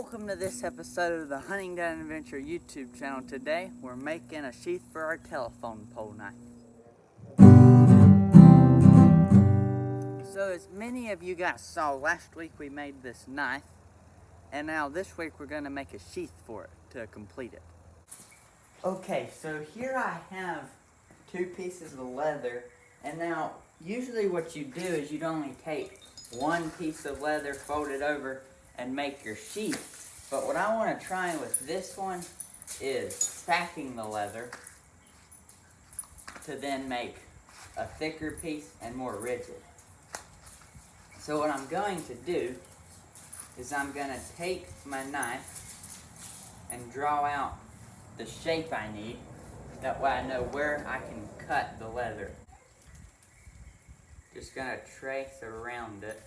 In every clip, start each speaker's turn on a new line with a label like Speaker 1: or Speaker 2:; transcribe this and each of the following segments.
Speaker 1: Welcome to this episode of the Hunting Down Adventure YouTube channel. Today we're making a sheath for our telephone pole knife. So as many of you guys saw, last week we made this knife, and now this week we're going to make a sheath for it to complete it. Okay, so here I have two pieces of leather, and now usually what you do is you'd only take one piece of leather, fold it over, and make your sheath. But what I want to try with this one is stacking the leather to then make a thicker piece and more rigid. So what I'm going to do is I'm going to take my knife and draw out the shape I need. That way I know where I can cut the leather. Just going to trace around it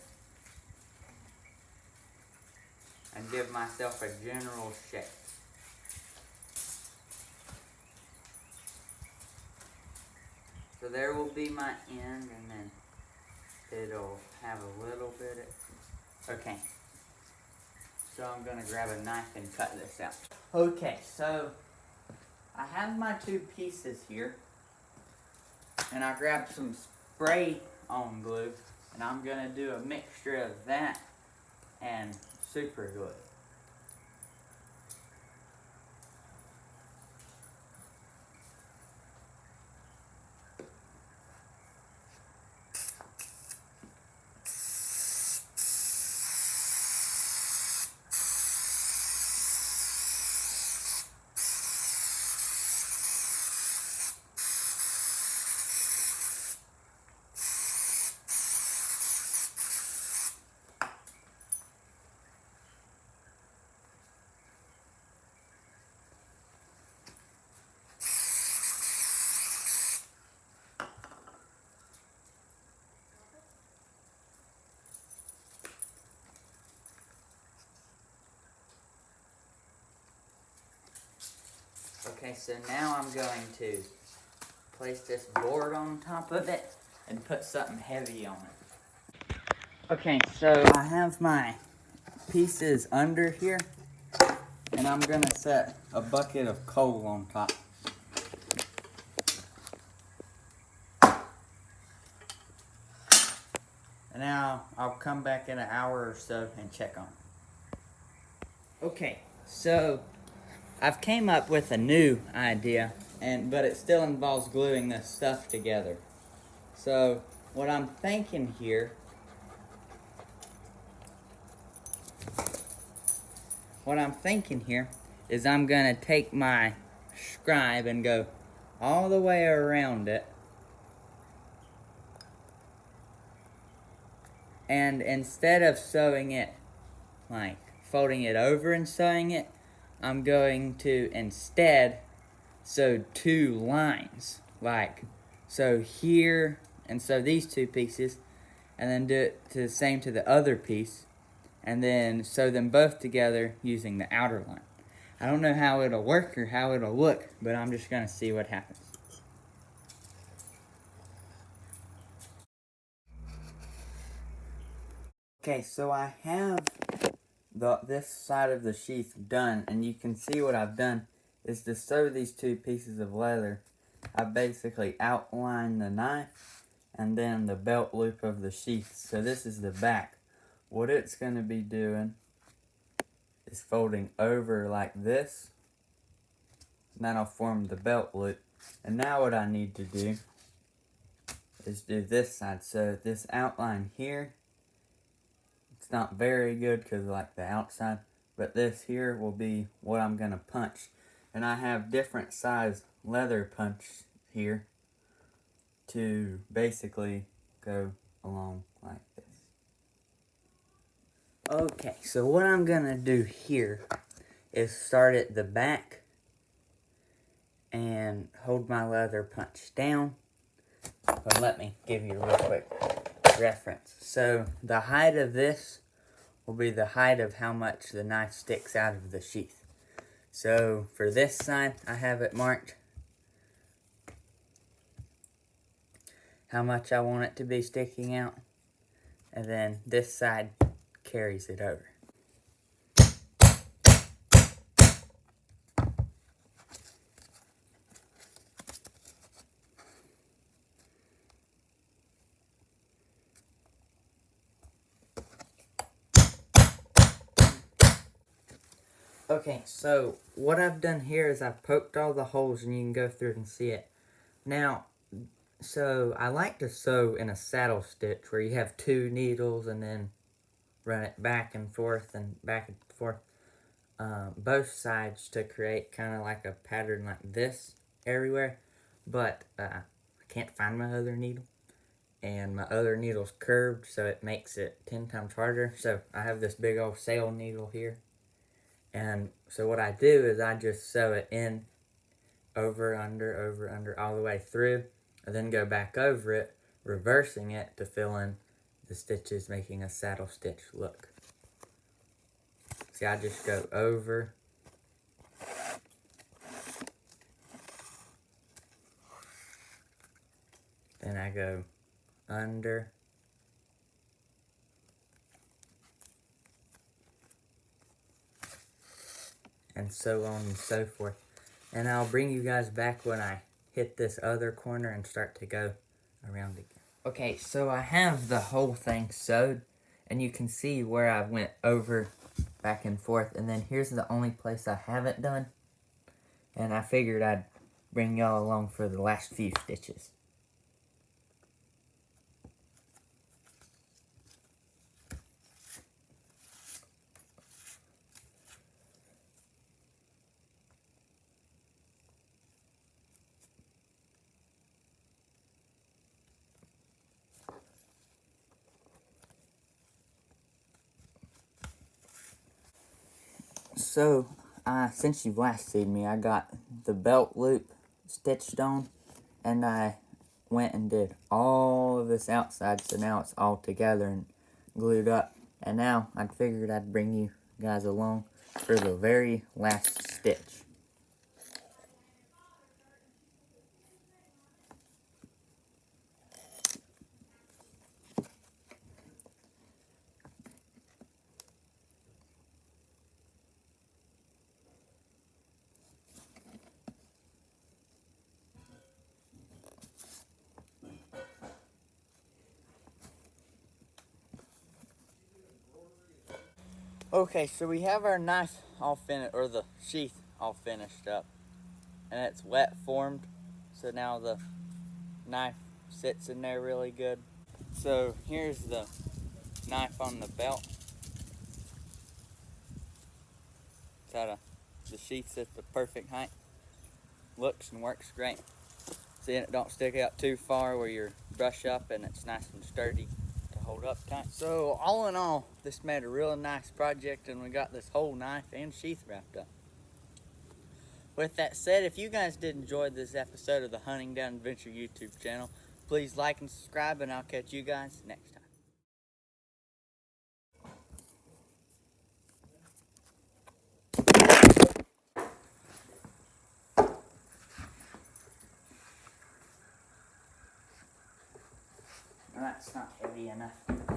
Speaker 1: and give myself a general shape. So there will be my end, and then it'll have a little bit of... Okay. So I'm going to grab a knife and cut this out. Okay, so I have my two pieces here, and I grabbed some spray on glue, and I'm going to do a mixture of that and super glue. Okay, so now I'm going to place this board on top of it and put something heavy on it. Okay, so I have my pieces under here, and I'm going to set a bucket of coal on top. And now I'll come back in an hour or so and check on it. Okay, so I've came up with a new idea, but it still involves gluing this stuff together. So what I'm thinking here is I'm gonna take my scribe and go all the way around it, and instead of sewing it, like folding it over and sewing it, I'm going to instead sew two lines, like so here and sew these two pieces, and then do it to the same to the other piece, and then sew them both together using the outer line. I don't know how it'll work or how it'll look, but I'm just gonna see what happens. Okay, so I have this side of the sheath done, and you can see what I've done is to sew these two pieces of leather. I basically outlined the knife and then the belt loop of the sheath. So this is the back. What it's going to be doing is folding over like this, and that'll form the belt loop. And now what I need to do is do this side. So this outline here, it's not very good because like the outside, but this here will be what I'm going to punch. And I have different size leather punch here to basically go along like this. Okay, so what I'm going to do here is start at the back and hold my leather punch down. But let me give you a real quick reference. So the height of this will be the height of how much the knife sticks out of the sheath. So for this side, I have it marked how much I want it to be sticking out, and then this side carries it over. Okay, so what I've done here is I've poked all the holes and you can go through and see it. Now, so I like to sew in a saddle stitch where you have 2 needles and then run it back and forth both sides to create kind of like a pattern like this everywhere. But I can't find my other needle, and my other needle's curved, so it makes it 10 times harder. So I have this big old sail needle here, and so what I do is I just sew it in, over, under, all the way through, and then go back over it, reversing it to fill in the stitches, making a saddle stitch look. See, I just go over, then I go under, and so on and so forth. And I'll bring you guys back when I hit this other corner and start to go around again. Okay, so I have the whole thing sewed, and you can see where I went over, back and forth, and then here's the only place I haven't done, and I figured I'd bring y'all along for the last few stitches. So, since you've last seen me, I got the belt loop stitched on, and I went and did all of this outside, so now it's all together and glued up. And now I figured I'd bring you guys along for the very last stitch. Okay, so we have our knife all finished, or the sheath all finished up, and it's wet formed, so now the knife sits in there really good. So here's the knife on the belt. The sheath's at the perfect height. Looks and works great. See, it don't stick out too far where you brush up, and it's nice and sturdy to hold up tight. So all in all, this made a real nice project, and we got this whole knife and sheath wrapped up. With that said, if you guys did enjoy this episode of the Hunting Down Adventure YouTube channel, please like and subscribe, and I'll catch you guys next time. That's not heavy enough.